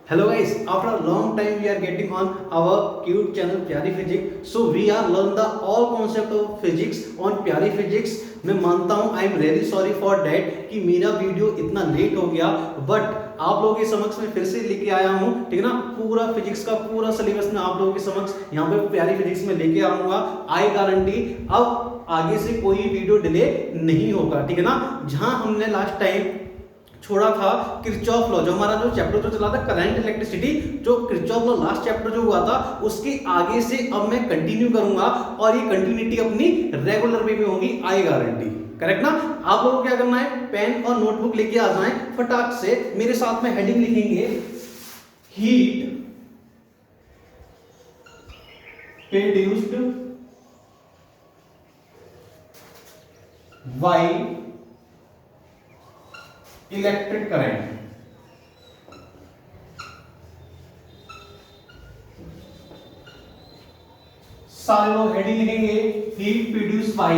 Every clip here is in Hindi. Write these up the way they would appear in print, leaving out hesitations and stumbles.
Hello guys, after a long time we are getting on our cute channel प्यारी physics. So we are learn the all concept of physics on प्यारी फिजिक्स. मैं मानता हूँ I am really sorry for that कि मेरा वीडियो इतना लेट हो गया, बट आप लोगों के समक्ष में फिर से लेके आया हूँ, ठीक है ना. पूरा फिजिक्स का पूरा सिलेबस में आप लोगों के समक्ष यहाँ पे प्यारी फिजिक्स में लेके आऊंगा. आई गारंटी अब आगे से कोई वीडियो डिले नहीं होगा, ठीक है ना. जहाँ हमने लास्ट टाइम छोड़ा था किरचॉफ लॉ, जो हमारा जो चैप्टर जो चला था करंट इलेक्ट्रिसिटी, जो किरचॉफ लॉ लास्ट चैप्टर जो हुआ था उसके आगे से अब मैं कंटिन्यू करूंगा और ये कंटिन्यूटी अपनी रेगुलर वे में होगी, आई गारंटी. करेक्ट ना. आप लोगों को क्या करना है, पेन और नोटबुक लेके आ जाएं फटाक से. मेरे साथ में हेडिंग लिखेंगे heat produced by electric current. सारे लोग हेडिंग लिखेंगे heat produce by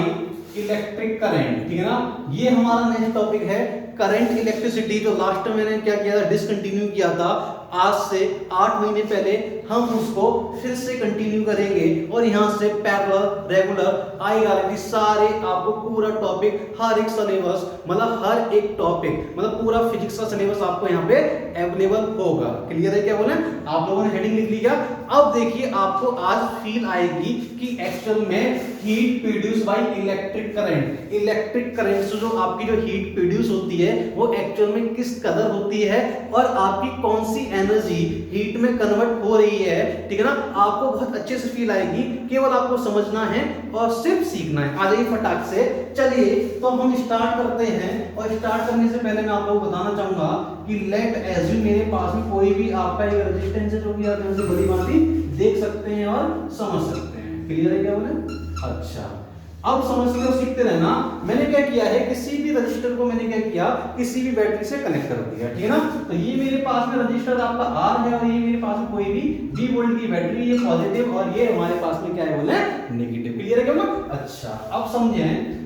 electric current, ठीक है ना. ये हमारा नेक्स्ट टॉपिक है करंट इलेक्ट्रिसिटी, जो लास्ट में मैंने क्या किया था, डिसकंटिन्यू किया था. आज से 8 महीने पहले हम उसको फिर से कंटिन्यू करेंगे और यहां से पैरेलल रेगुलर आई गारंटी सारे आपको पूरा टॉपिक, हर एक सिलेबस, मतलब हर एक टॉपिक, मतलब पूरा फिजिक्स का सिलेबस आपको यहां पे अवेलेबल होगा. क्लियर है क्या बोले. आप लोगों ने हेडिंग लिख लिया. अब देखिए आपको आज फील आएगी कि एक्चुअल में heat produce by electric current, electric current से जो आपकी जो हीट प्रोड्यूस होती है वो एक्चुअल में किस कदर होती है और आपकी कौन सी एनर्जी हीट में कन्वर्ट हो रही है, ठीक है ना. आपको बहुत अच्छे से फील आएगी. केवल आपको समझना है और सिर्फ सीखना है. आ जाइए फटाक से. चलिए तो हम स्टार्ट करते हैं, और स्टार्ट करने से पहले मैं आप लोगों को बताना चाहूंगा कि लेट एज्यूम मेरे पास में कोई भी आपका एक रेजिस्टेंस है जो कि आप से बड़ी बाती देख सकते हैं और समझ सकते हैं. क्लियर है क्या बोले. अच्छा, अब समझते हो, सीखते रहना. मैंने क्या किया है, किसी भी रजिस्टर को मैंने क्या किया, किसी भी बैटरी से कनेक्ट कर दिया, ठीक है ना. तो ये मेरे पास में रजिस्टर आपका आर है और ये मेरे पास में कोई भी 20 वोल्ट की बैटरी, ये पॉजिटिव और ये हमारे पास में क्या है बोले नेगेटिव. क्लियर है क्या बोला. अच्छा, अब समझें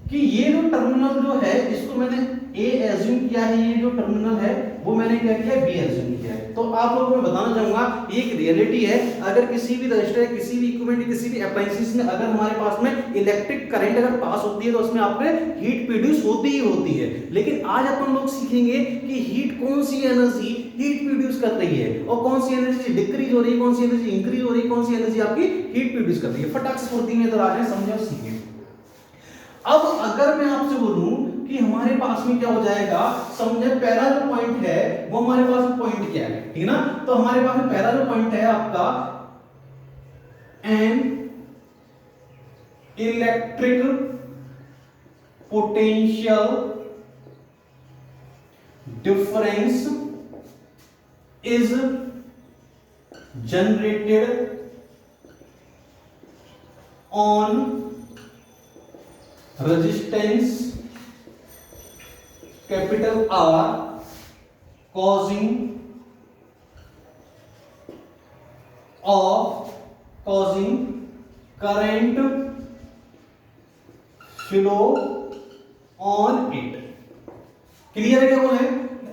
कि ये जो टर्मिनल जो है इसको मैंने ए एज्यूम किया है, ये जो टर्मिनल है वो मैंने क्या किया, बी एज्यूम किया है. तो आप लोगों को मैं बताना चाहूंगा ये एक रियलिटी है. अगर किसी भी रजिस्टर, किसी भी इक्विपमेंट, किसी भी अप्लायंसेस में अगर हमारे पास में इलेक्ट्रिक करंट अगर पास होती है तो उसमें आपने हीट प्रोड्यूस होती ही होती है. लेकिन आज अपन लोग सीखेंगे कि हीट कौन सी एनर्जी हीट प्रोड्यूस कर रही है और कौन सी एनर्जी डिक्रीज हो रही है, कौन सी एनर्जी इंक्रीज हो रही है, कौन सी एनर्जी आपकी हीट प्रोड्यूस कर रही है. फटाक से फुर्ती में इधर आ जाए, समझे और सीखें. अब अगर मैं आपसे बोलूं कि हमारे पास में क्या हो जाएगा, समझे पहला जो पॉइंट है वो हमारे पास में पॉइंट क्या है, ठीक है ना. तो हमारे पास में पहला जो पॉइंट है आपका an electric potential difference is generated on resistance capital R causing current flow on it. Clear है क्या बोले.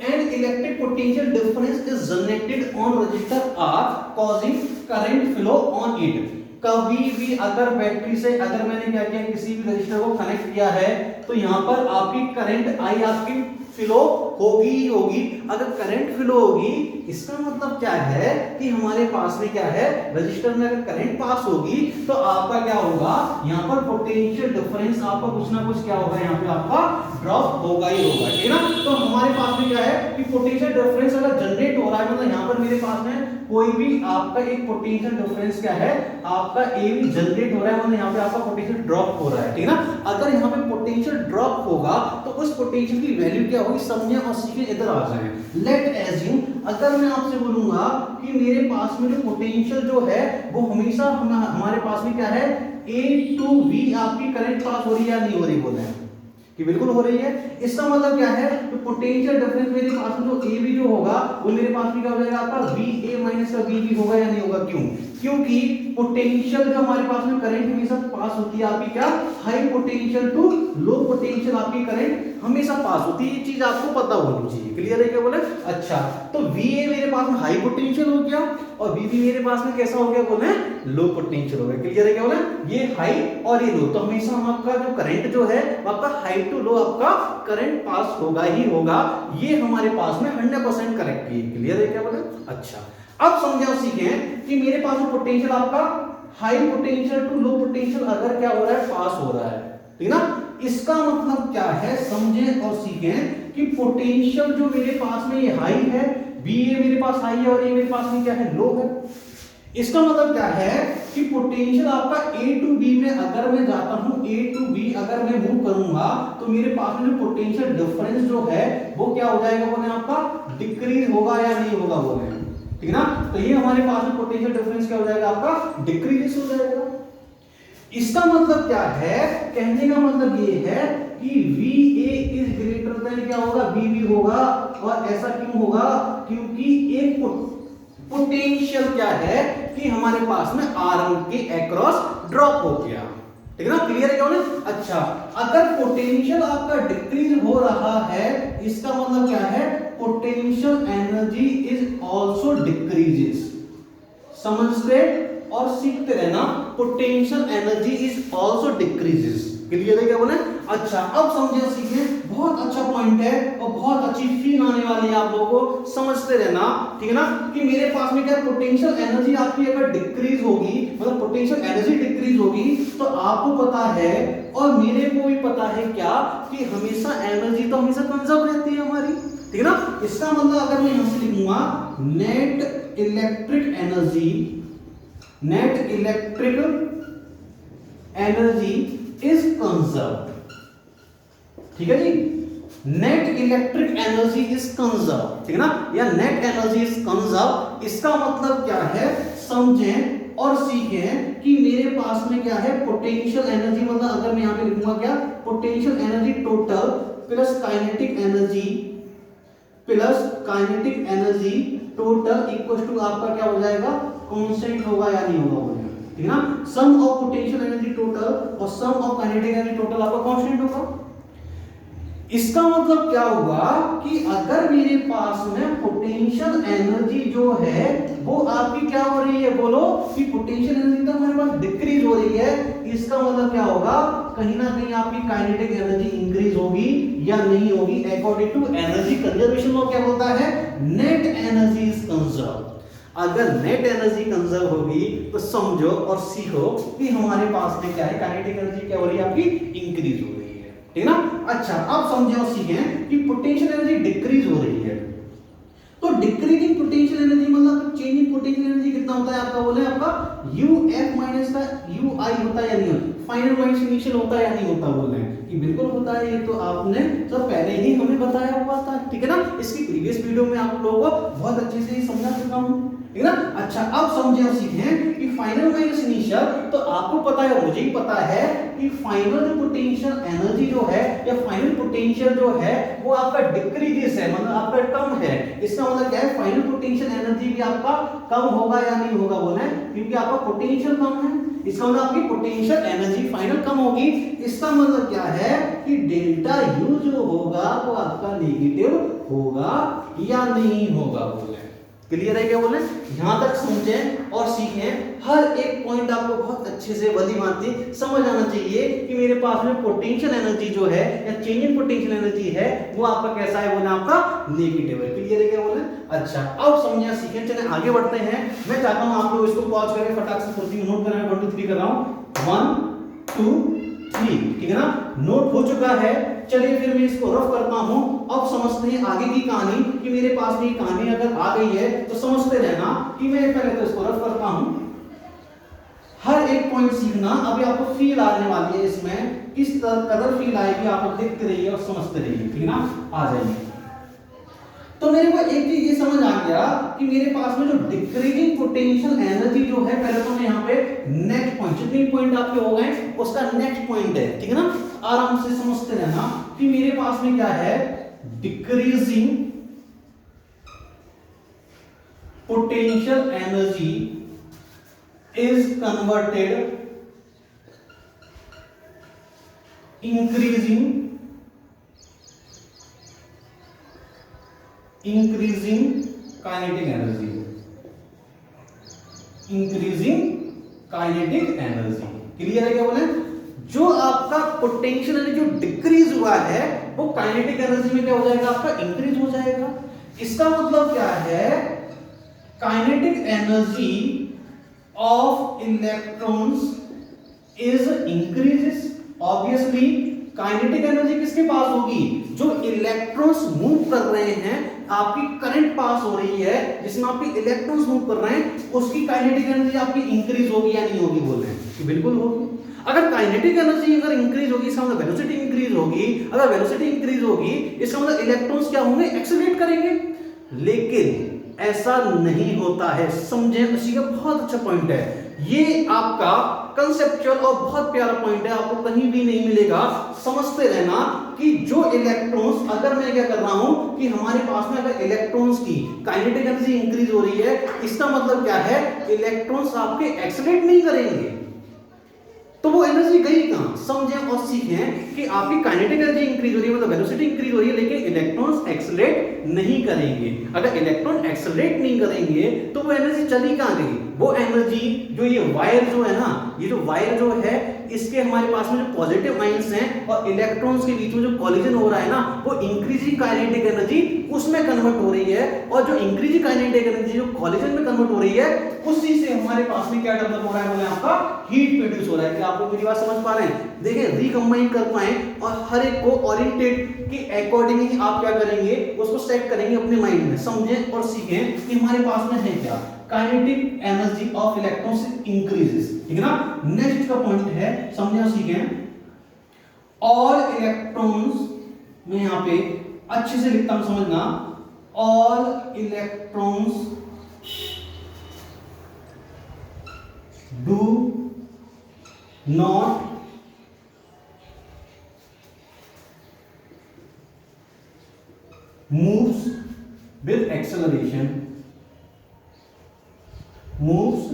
And electric potential difference is generated on register R causing current flow on it. कभी भी अगर बैटरी से अगर मैंने क्या किया, किसी भी रजिस्टर को कनेक्ट किया है तो यहां पर आपकी करंट आई आपकी फ्लो होगी ही होगी. अगर करंट फ्लो होगी इसका मतलब क्या है कि हमारे पास में क्या है, रजिस्टर में अगर करंट पास होगी तो आपका क्या होगा, यहां पर पोटेंशियल डिफरेंस आपका कुछ ना कुछ क्या होगा, यहां पे आपका ड्रॉप होगा ही होगा, ठीक है ना. तो हमारे पास में क्या है कि पोटेंशियल डिफरेंस अगर जनरेट हो रहा है, मतलब यहां पर मेरे पास में कोई भी आपका एक पोटेंशियल डिफरेंस क्या है आपका ए भी जनरेट हो रहा है, मतलब यहां पे आपका पोटेंशियल ड्रॉप हो रहा है, ठीक है ना. अगर यहां पे पोटेंशियल ड्रॉप होगा तो उस पोटेंशियल की वैल्यू क्या होगी, समझें और सीखें. इधर आ जाएं. लेट एज्यूम अगर मैं आपसे बोलूंगा कि मेरे पास में जो पोटेंशियल जो है वो हमेशा हमारे पास में क्या है, ए टू बी आपकी करंट पास हो रही है या नहीं हो रही, बोले कि बिल्कुल हो रही है. इसका मतलब क्या है, तो पोटेंशियल डिफरेंस मेरे पास में जो ए बी जो होगा वो मेरे पास में क्या हो जाएगा आपका बी ए माइनस का बी बी होगा या नहीं होगा, क्यों, क्योंकि पोटेंशियल जो हमारे पास में करंट हमेशा पास होती है आपकी क्या, high potential to low potential आपकी करंट हमेशा पास होती है, ये चीज आपको पता होनी चाहिए। क्लियर है क्या बोले? अच्छा, तो VA मेरे पास में हाई पोटेंशियल हो गया और VB मेरे पास में कैसा हो गया बोले, लो पोटेंशियल हो गया। क्लियर है क्या बोले? ये हाई और ये लो, तो हमेशा हम आपका जो करंट जो है वो आपका हाई टू लो आपका करंट पास होगा ही होगा, ये हमारे पास में 100% करेक्ट है। क्लियर है क्या बोले? अच्छा, अब समझे और सीखें कि मेरे पास में पोटेंशियल आपका high potential to low potential अगर क्या हो रहा है, पास हो रहा है, ठीक ना, इसका मतलब क्या है, समझें और सीखें कि पोटेंशियल जो मेरे पास में ये हाई है, बीए मेरे पास हाई है और ये मेरे पास में क्या है, लो है। इसका मतलब क्या है कि पोटेंशियल आपका ए टू बी में अगर मैं जाता हूं, ए टू बी अगर मैं मूव करूंगा तो मेरे पास में जो पोटेंशियल डिफरेंस जो है वो क्या हो जाएगा बोले, आपका डिक्रीज होगा या नहीं होगा बोले, ठीक ना। तो ये हमारे पास में पोटेंशियल डिफरेंस क्या हो जाएगा, आपका डिक्रीज हो जाएगा। इसका मतलब क्या है, कहने का मतलब ये है कि VA इज ग्रेटर देन क्या होगा, VB होगा। और ऐसा क्यों होगा, क्योंकि एक पोटेंशियल क्या है कि हमारे पास में R1 के अक्रॉस ड्रॉप हो गया, ठीक है ना। क्लियर है क्या बोले? अच्छा, अगर पोटेंशियल आपका डिक्रीज हो रहा है, इसका मतलब क्या है, potential energy is also decreases. समझते और सीखते रहना, potential energy is also decreases. Clear है क्या बोले? अच्छा, अब समझे सीखे, बहुत अच्छा पॉइंट है और बहुत अच्छी फील आने वाली है आप लोगों को, समझते रहना, ठीक है ना, कि मेरे पास में क्या पोटेंशियल एनर्जी आपकी अगर डिक्रीज होगी, मतलब पोटेंशियल एनर्जी डिक्रीज होगी, तो आपको पता है और मेरे को भी पता है क्या, कि हमेशा एनर्जी तो हमेशा कंजर्व रहती है हमारी, ठीक है ना। इसका मतलब अगर मैं यहां से लिखूंगा net electric energy, net electric energy is conserve, ठीक है जी, net electric energy is conserve, ठीक है ना, या नेट एनर्जी इज कंजर्व। इसका मतलब क्या है, समझें और सीखें कि मेरे पास में क्या है, पोटेंशियल एनर्जी, मतलब अगर मैं यहां पे लिखूंगा क्या, potential energy total plus kinetic energy, plus kinetic energy total equal to आपका क्या हो जाएगा, कांस्टेंट होगा या नहीं होगा बोलिए, ठीक है ना। सम ऑफ पोटेंशियल एनर्जी टोटल और सम ऑफ काइनेटिक एनर्जी टोटल आपका कांस्टेंट होगा। इसका मतलब क्या हुआ कि अगर मेरे पास में पोटेंशियल एनर्जी जो है वो आपकी क्या हो रही है, बोलो, कि पोटेंशियल एनर्जी तो हमारे पास डिक्रीज हो रही है, इसका मतलब क्या होगा, कहीं ना कहीं आपकी काइनेटिक एनर्जी इंक्रीज होगी या नहीं होगी। According to energy conservation law क्या बोलता है, नेट एनर्जी इज कंजर्व। अगर नेट एनर्जी कंजर्व होगी तो समझो और सीखो कि हमारे पास में क्या है, काइनेटिक एनर्जी क्या हो रही है, आपकी इंक्रीज हो रही है, ठीक है ना। अच्छा, अब समझे और सीखें कि पोटेंशियल एनर्जी डिक्रीज हो रही है, तो डिक्रीजिंग पोटेंशियल एनर्जी मतलब चेंज इन पोटेंशियल एनर्जी कितना होता है आपका, बोले आपका UF माइनस का UI होता है या नहीं होता, फाइनल माइनस इनिशियल होता है या नहीं होता, बोल रहे हैं कि बिल्कुल होता है, ये तो आपने सब पहले ही हमें बताया हुआ था, ठीक है ना। इसकी प्रीवियस वीडियो में आप लोगों को बहुत अच्छे से ही समझा चुका हूं, ठीक है ना। अच्छा, अब समझे और सीखें कि फाइनल माइनस इनिशियल, तो आपको पता है, मुझे ही पता है कि फाइनल पोटेंशियल एनर्जी जो है या फाइनल पोटेंशियल जो है वो आपका डिक्रीजेस है, मतलब आपका कम है। इसका मतलब क्या है, फाइनल पोटेंशियल एनर्जी भी आपका कम होगा या नहीं होगा, बोले, क्योंकि आपका पोटेंशियल कम है, इसका मतलब आपकी पोटेंशियल एनर्जी फाइनल कम होगी। इसका मतलब क्या है कि डेल्टा U जो होगा वो आपका नेगेटिव होगा या नहीं होगा, बोले। क्लियर है क्या बोले? यहां तक समझें और सीखें, हर एक पॉइंट आपको बहुत अच्छे से भली भांति समझ आना चाहिए कि मेरे पास में पोटेंशियल एनर्जी जो है या चेंज इन पोटेंशियल एनर्जी है वो आपका कैसा है, बोले आपका नेगेटिव है। क्लियर है क्या बोले? अच्छा, अब समझिए सीखें, चले आगे बढ़ते हैं। मैं चाहता हूं आप लोग इसको पॉज करके फटाक से कुर्सी में नोट करें, 1 2 3 कर रहा हूं, 1 2 3, ठीक है ना, नोट हो चुका है। चलिए फिर मैं इसको रफ करता हूं। अब समझते हैं आगे की कहानी, कि मेरे पास में कहानी अगर आ गई है तो समझते रहना कि मैं पहले तो इसको रफ करता हूं, हर एक पॉइंट सीखना। अभी आपको फील आने वाली है, इसमें किस कदर फील आएगी आप लोग देखते रहिए और समझते रहिए, ठीक है ना। आ जाइए, तो मेरे को एक चीज ये समझ आ गया कि मेरे पास में जो डिक्रीजिंग पोटेंशियल एनर्जी जो है, पहले तो मैं यहाँ पे नेक्स्ट पॉइंट, जितने पॉइंट आपके हो गए उसका नेक्स्ट पॉइंट है, ठीक है ना। आराम से समझते रहना कि मेरे पास में क्या है, decreasing potential energy is converted increasing kinetic energy, clear है क्या बोले? जो आपका पोटेंशियल एनर्जी जो डिक्रीज हुआ है वो काइनेटिक एनर्जी में क्या हो जाएगा, आपका इंक्रीज हो जाएगा। इसका मतलब क्या है, kinetic energy of electrons is increases. Obviously kinetic energy किसके पास होगी, जो इलेक्ट्रॉन्स मूव कर रहे हैं, आपकी करंट पास हो रही है जिसमें आपके इलेक्ट्रॉन्स मूव कर रहे हैं, उसकी काइनेटिक एनर्जी आपकी इंक्रीज होगी या नहीं होगी, बोल रहे हैं कि बिल्कुल होगी। अगर काइनेटिक एनर्जी अगर इंक्रीज होगी इसका मतलब वेलोसिटी इंक्रीज होगी, अगर वेलोसिटी इंक्रीज होगी इसका मतलब इलेक्ट्रॉन्स क्या होंगे, एक्सेलरेट करेंगे। लेकिन ऐसा नहीं होता है, समझे? इसी का बहुत अच्छा पॉइंट है ये, आपका कंसेप्चुअल और बहुत प्यारा पॉइंट है, आपको कहीं भी नहीं मिलेगा। समझते रहना कि जो इलेक्ट्रॉन्स, अगर मैं क्या कर रहा हूं कि हमारे पास में अगर इलेक्ट्रॉन्स की काइनेटिक एनर्जी इंक्रीज हो रही है, इसका मतलब क्या है, इलेक्ट्रॉन्स आपके एक्सेलरेट नहीं करेंगे, तो वो एनर्जी गई कहां? समझें और सीखें कि आपकी काइनेटिक एनर्जी इंक्रीज हो रही है, मतलब वेलोसिटी इंक्रीज हो रही है, लेकिन इलेक्ट्रॉन्स एक्सेलरेट नहीं करेंगे। अगर इलेक्ट्रॉन एक्सेलरेट नहीं करेंगे तो वो एनर्जी चली कहां गई? वो एनर्जी जो ये वायर जो है ना, ये जो वायर जो है, इसके हमारे पास में जो पॉजिटिव आयंस हैं और इलेक्ट्रॉन्स के बीच में जो कॉलिजन हो रहा है ना, वो इंक्रीजिंग काइनेटिक एनर्जी उसमें कन्वर्ट हो रही है, और जो इंक्रीजिंग काइनेटिक एनर्जी जो कॉलिजन में कन्वर्ट हो रही है, उसी से हमारे पास में क्या डेवलप हो रहा है, बोले आपका हीट प्रोड्यूस हो रहा है। क्या आप लोग मेरी बात समझ पा रहे हैं? देखिए, रिकंबाइन कर पाए और हर एक को ओरिएंटेड के अकॉर्डिंगली आप क्या करेंगे, उसको सेट करेंगे अपने माइंड में। समझें और सीखें कि हमारे पास में है क्या, kinetic energy of electrons increases, ठीक है ना। नेक्स्ट का पॉइंट है, समझें और सीखें, ऑल इलेक्ट्रॉन्स, मैं यहां पे अच्छे से लिखता हूं, समझना, all electrons do not moves with acceleration, moves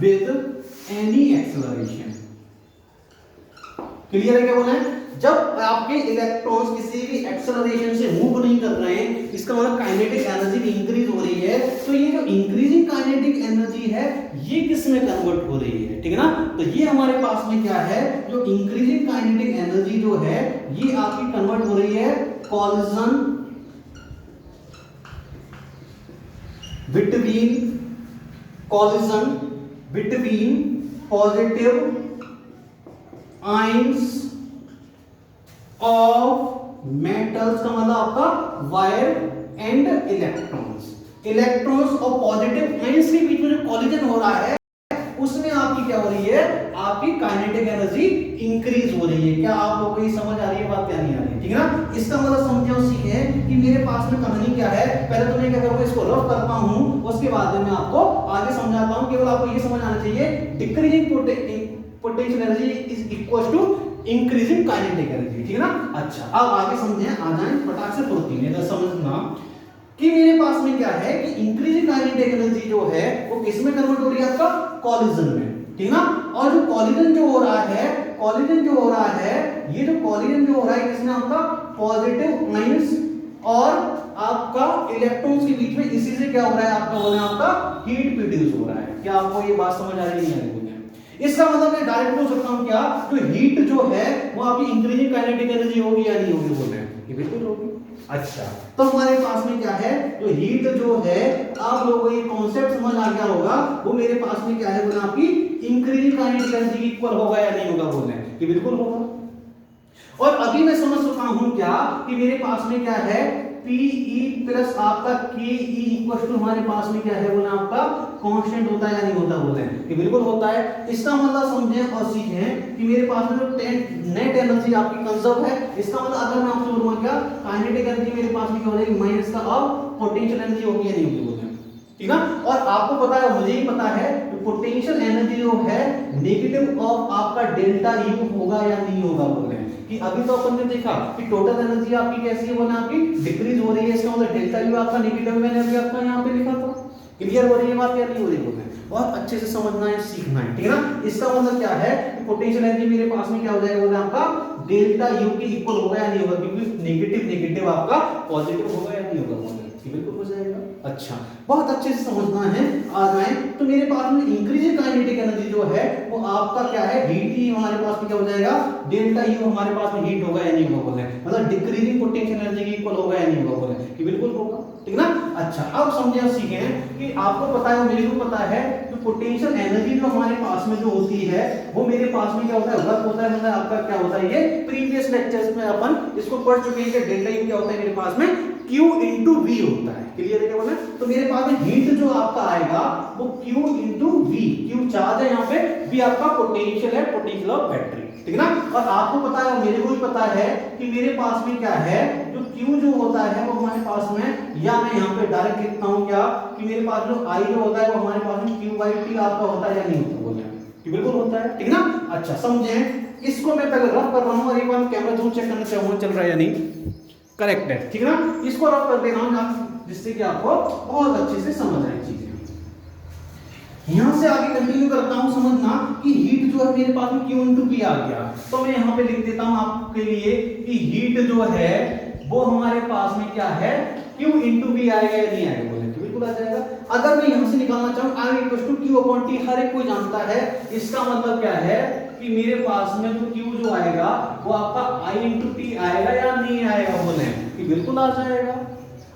with any acceleration। Clear है क्या बोला है? जब आपके इलेक्ट्रॉन्स किसी भी एक्सेलरेशन से मूव नहीं कर रहे हैं, इसका मतलब काइनेटिक एनर्जी भी इंक्रीज हो रही है। तो ये जो इंक्रीजिंग काइनेटिक एनर्जी है, ये किस में कन्वर्ट हो रही है, ठीक है ना। तो ये हमारे पास में क्या है, जो इंक्रीजिंग काइनेटिक एनर्जी जो है, ये आपकी कन्वर्ट हो रही है collision between positive ions of metals, का मतलब आपका वायर एंड इलेक्ट्रॉन्स। इलेक्ट्रॉन्स और पॉजिटिव आयंस के बीच में जो कॉलिजन हो रहा है, उसमें आपकी क्या हो रही है, आपकी काइनेटिक एनर्जी इंक्रीज हो रही है। क्या आप लोगों को ये समझ आ रही है बात, क्या नहीं आ रही है, ठीक है ना। इसका मतलब समझे और सीखे कि मेरे पास में कहानी क्या है। पहले तो मैं क्या करूंगा, इसको रफ करता हूं, उसके बाद में मैं आपको आगे समझाता हूं। केवल आपको ये समझ आना चाहिए, decreasing potential energy is equal to increasing kinetic energy, ठीक है ना। अच्छा, अब आगे समझें, आ जाएं फटाक से पूर्ति में। इधर समझना कि मेरे पास में क्या है कि इंक्रीजिंग काइनेटिक एनर्जी जो है वो किस में कन्वर्ट हो रही है, आपका कॉलिजन में, ठीक ना। और जो कॉलिजन जो हो रहा है, ये जो कॉलिजन जो हो रहा है, किसमें, आपका पॉजिटिव आयंस और आपका इलेक्ट्रॉन्स के बीच में, इसी से क्या हो रहा है, आपका बोले आपका हीट प्रोड्यूस हो रहा है। क्या आपको ये बात समझ आ रही है? इसका मतलब मैं डायरेक्ट बोल सकता हूं क्या, जो हीट जो है वो आपकी इंक्रीजिंग काइनेटिक एनर्जी होगी या नहीं होगी, बोल रहे हैं कि बिल्कुल होगी। अच्छा, तो हमारे पास में क्या है, जो हीट जो है, आप लोगों को ये कॉन्सेप्ट समझ आ गया होगा, वो मेरे पास में क्या है, बोला आपकी इंक्रीजिंग काइनेटिक एनर्जी की इक्वल होगा या नहीं होगा, बोल रहे हैं कि बिल्कुल होगा। और अभी मैं समझ चुका हूं क्या, कि मेरे पास में क्या है, Pe प्लस आपका Ke इक्वल टू हमारे पास में क्या है, बोला आपका कांस्टेंट होता है या नहीं होता, बोलते हैं कि बिल्कुल होता है। इसका मतलब समझें और सीखें कि मेरे पास में जो नेट एनर्जी आपकी कंजर्व है, इसका मतलब अगर मैं आपसे बोलूंगा क्या, काइनेटिक एनर्जी मेरे पास में क्या हो जाएगी, माइनस का अब पोटेंशियल एनर्जी होगी या नहीं होगी, बोलते हैं, ठीक ना। और आपको पता है, मुझे ही पता है, पोटेंशियल एनर्जी जो है नेगेटिव ऑफ आपका डेल्टा यू होगा या नहीं होगा, बोल रहे हैं कि अभी तो अपन ने देखा कि टोटल एनर्जी आपकी कैसी है, वो ना आपकी डिक्रीज हो रही है, इसका मतलब डेल्टा यू आपका नेगेटिव, मैंने अभी आपका यहाँ पे लिखा था। क्लियर हो रही है बात या नहीं हो रही बोलते हैं? बहुत अच्छे से समझना है, सीखना है, ठीक है ना। इसका मतलब क्या है कि पोटेंशियल एनर्जी मेरे पास में क्या हो जाएगा बोले आपका डेल्टा यू के इक्वल होगा या नहीं होगा, क्योंकि नेगेटिव नेगेटिव आपका पॉजिटिव होगा या नहीं होगा बोले, बिल्कुल हो जाएगा। अच्छा, बहुत अच्छे से समझना है। आ जाए तो मेरे पास में इंक्रीजिंग काइनेटिक एनर्जी जो है वो आपका क्या है, हीट ही हमारे पास में क्या हो जाएगा, डेल्टा यू हमारे पास में हीट होगा या नहीं होगा बोले, मतलब डिक्रीजिंग पोटेंशियल एनर्जी के इक्वल होगा या नहीं होगा बोले कि बिल्कुल होगा, ठीक ना। अच्छा, अब समझे और सीखे कि आपको पता है, मेरे को पता है कि पोटेंशियल एनर्जी जो हमारे पास में जो होती है वो मेरे पास में क्या होता है, वर्क होता है, मतलब आपका क्या होता है, ये प्रीवियस लेक्चर्स में अपन इसको पढ़ चुके हैं कि डेल्टा यू क्या होता है मेरे पास में Q इंटू वी होता है। क्लियर है क्या बोले? तो मेरे पास में हीट जो आपका आएगा वो Q into V, Q charge है यहाँ पे, V आपका पोटेंशियल है, पोटेंशियल ऑफ बैटरी, ठीक है ना। और आपको पता है और मेरे को भी पता है कि मेरे पास में क्या है, जो Q जो होता है वो हमारे पास में, या मैं यहाँ पे डायरेक्ट लिखता हूँ क्या कि मेरे पास जो I जो होता है वो हमारे पास में Q बाई T आपका होता है या नहीं होता बोले कि बिल्कुल होता है, ठीक है ना। अच्छा, समझे, इसको मैं पहले रफ कर रहा हूँ और एक बार कैमरा जूम चेक करना चाहूंगा चल रहा है या नहीं, करेक्ट है, ठीक है ना। इसको रफ कर दे रहा हूं जिससे कि आपको बहुत अच्छे से समझ आए चीजें। यहां से आगे कंटिन्यू करता हूं, समझना कि हीट जो है मेरे पास में Q इंटू P आ गया, तो मैं यहां पे लिख देता हूं आपके लिए कि हीट जो है वो हमारे पास में क्या है, Q इंटू V आएगा या नहीं आएगा बोले, बिल्कुल आ जाएगा। अगर मैं यहां से निकालना चाहूं I equal to Q upon T, हर एक कोई जानता है, इसका मतलब क्या है कि मेरे पास में जो Q जो आएगा वो आपका I इंटू T आएगा या नहीं आएगा बोले कि बिल्कुल आ जाएगा।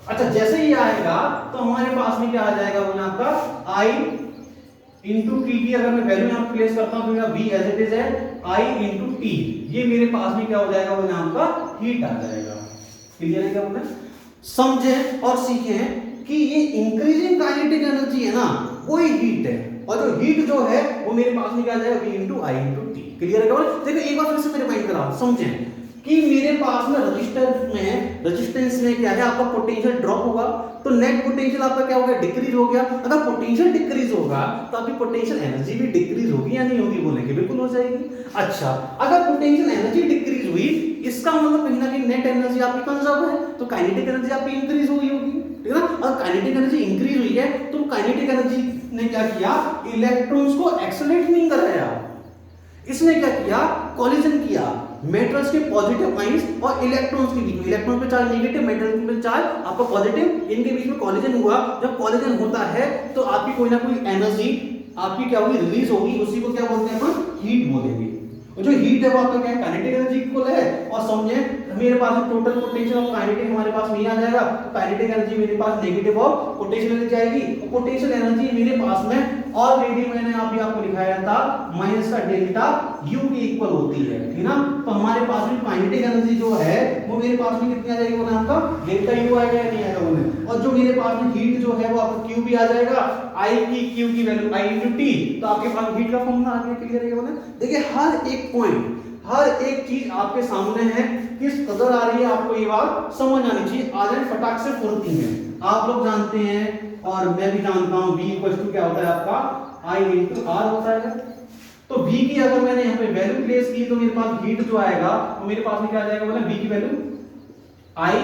अच्छा, जैसे ही आएगा तो हमारे पास में क्या आ जाएगा बोले आपका I इंटू T की अगर मैं वैल्यू यहाँ प्लेस करता हूं तो मेरा V एज इट इज है I इंटू T, ये मेरे पास में क्या हो जाएगा बोले आपका हीट आ जाएगा। क्लियर है क्या बोले? समझे और सीखे कि ये इंक्रीजिंग काइनेटिक एनर्जी है ना, वही हीट है, और जो हीट जो है वो मेरे पास में क्या आ जाएगा, V into I into T। Clear है क्या बोले? देखो एक बार फिर से मेरे माइंड करा, समझे कि मेरे पास में रेजिस्टेंस में क्या है आपका पोटेंशियल ड्रॉप होगा, तो नेट पोटेंशियल आपका क्या होगा, डिक्रीज हो गया। अगर पोटेंशियल डिक्रीज होगा तो आपकी पोटेंशियल एनर्जी भी डिक्रीज होगी या नहीं होगी बोलेंगे, बिल्कुल हो जाएगी। अच्छा, अगर पोटेंशियल एनर्जी डिक्रीज हुई, इसका मतलब कहीं ना कहीं नेट एनर्जी आपकी कंजर्व है, तो काइनेटिक एनर्जी आपकी इंक्रीज हुई होगी, ठीक है ना। अगर काइनेटिक एनर्जी इंक्रीज हुई है तो काइनेटिक एनर्जी ने क्या किया, इलेक्ट्रॉन्स को एक्सेलरेट नहीं कराया, इसने क्या किया, कॉलिजन किया मेटल्स के पॉजिटिव आयंस और इलेक्ट्रॉन्स के बीच में। इलेक्ट्रॉन पे चार्ज नेगेटिव, मेटल पे चार्ज आपका पॉजिटिव, इनके बीच में कॉलिजन हुआ। जब कॉलिजन होता है तो आपकी कोई ना कोई एनर्जी आपकी क्या होगी, रिलीज होगी, उसी को क्या बोलते हैं अपन, हीट बोलेंगे। और जो हीट है वो आपका क्या है, काइनेटिक एनर्जी इक्वल है। और समझे मेरे पास टोटल पोटेंशियल ऑफ काइनेटिक हमारे पास में आ जाएगा, तो काइनेटिक एनर्जी मेरे पास नेगेटिव ऑफ पोटेंशियल एनर्जी आएगी। पोटेंशियल एनर्जी मेरे पास में ऑलरेडी मैंने अभी आपको दिखाया था माइनस का डेल्टा यू के इक्वल होती है, ठीक ना। तो हमारे पास में काइनेटिक एनर्जी जो है वो मेरे पास में कितनी आ जाएगी बोले आपका, डेल्टा यू आएगा या नहीं आएगा बोले। और जो मेरे पास में हीट जो है वो आपका क्यू भी आ जाएगा, आई की क्यू की वैल्यू आई इंटू टी, तो आपके पास हीट का फॉर्मूला आ गया। क्लियर है बोले? देखिए हर एक पॉइंट, हर एक चीज आपके सामने है, किस कदर आ रही है आपको ये बात समझ आनी चाहिए। आ जाए फटाक से फुर्ती में, आप लोग जानते हैं और मैं भी जानता हूं V इक्वल टू क्या होता है आपका I इंटू R होता है। तो V की अगर मैंने यहाँ पे वैल्यू प्लेस की तो मेरे पास हीट जो आएगा वो मेरे पास में क्या आ जाएगा बोला, V की वैल्यू I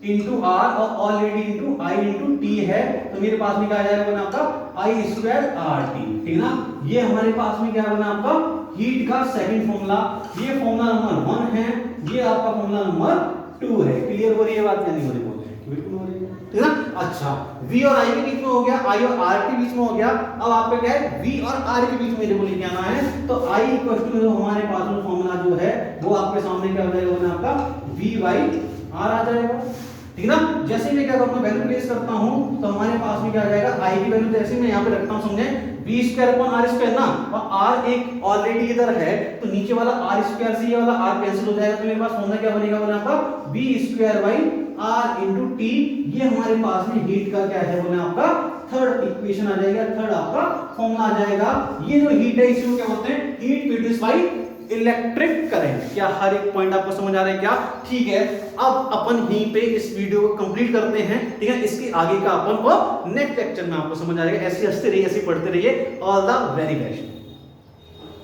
इंटू R और already into I into T है, तो मेरे पास में क्या आ जाएगा बोला आपका I स्क्वायर RT, ठीक ना। ये हमारे पास में क्या बना आपका हीट का सेकंड फॉर्मूला, ये फॉर्मूला नंबर 1 है, ये आपका फॉर्मूला नंबर 2 है। क्लियर हो रही है बात या नहीं हो रही बोल रहे हैं, बिल्कुल हो रही है, ठीक ना। अच्छा, V और I के बीच में हो गया, I और R के बीच में हो गया। अब आपका क्या है, V और R के बीच में मेरे को लेके आना है, तो I इक्वल टू हमारे पास में फॉर्मूला जो है वो आपके सामने क्या हो जाएगा बोले आपका V बाई R आ जाएगा, ठीक ना। जैसे मैं क्या करता हूं, वैल्यू प्लेस करता हूं तो हमारे पास में क्या आ जाएगा, I की वैल्यू जैसे मैं यहां पे रखता हूं, समझे V square upon R square ना, और R एक ऑलरेडी इधर है तो नीचे वाला R स्क्वायर से ये वाला R कैंसिल हो जाएगा, तो मेरे पास फॉर्मूला क्या बनेगा बोले आपका V square by R into T। ये हमारे पास में हीट का क्या है बोले आपका थर्ड इक्वेशन आ जाएगा, थर्ड आपका फॉर्मूला आ जाएगा। ये जो हीट है इसको क्या बोलते हैं, heat produce by electric current. क्या हर एक पॉइंट आपको समझ आ रहा है क्या? ठीक है, अब अपन यहीं पे इस वीडियो को कंप्लीट करते हैं, ठीक है। इसके आगे का अपन को नेक्स्ट लेक्चर में आपको समझ आ जाएगा। ऐसे हंसते रहिए, ऐसे पढ़ते रहिए। All the very best.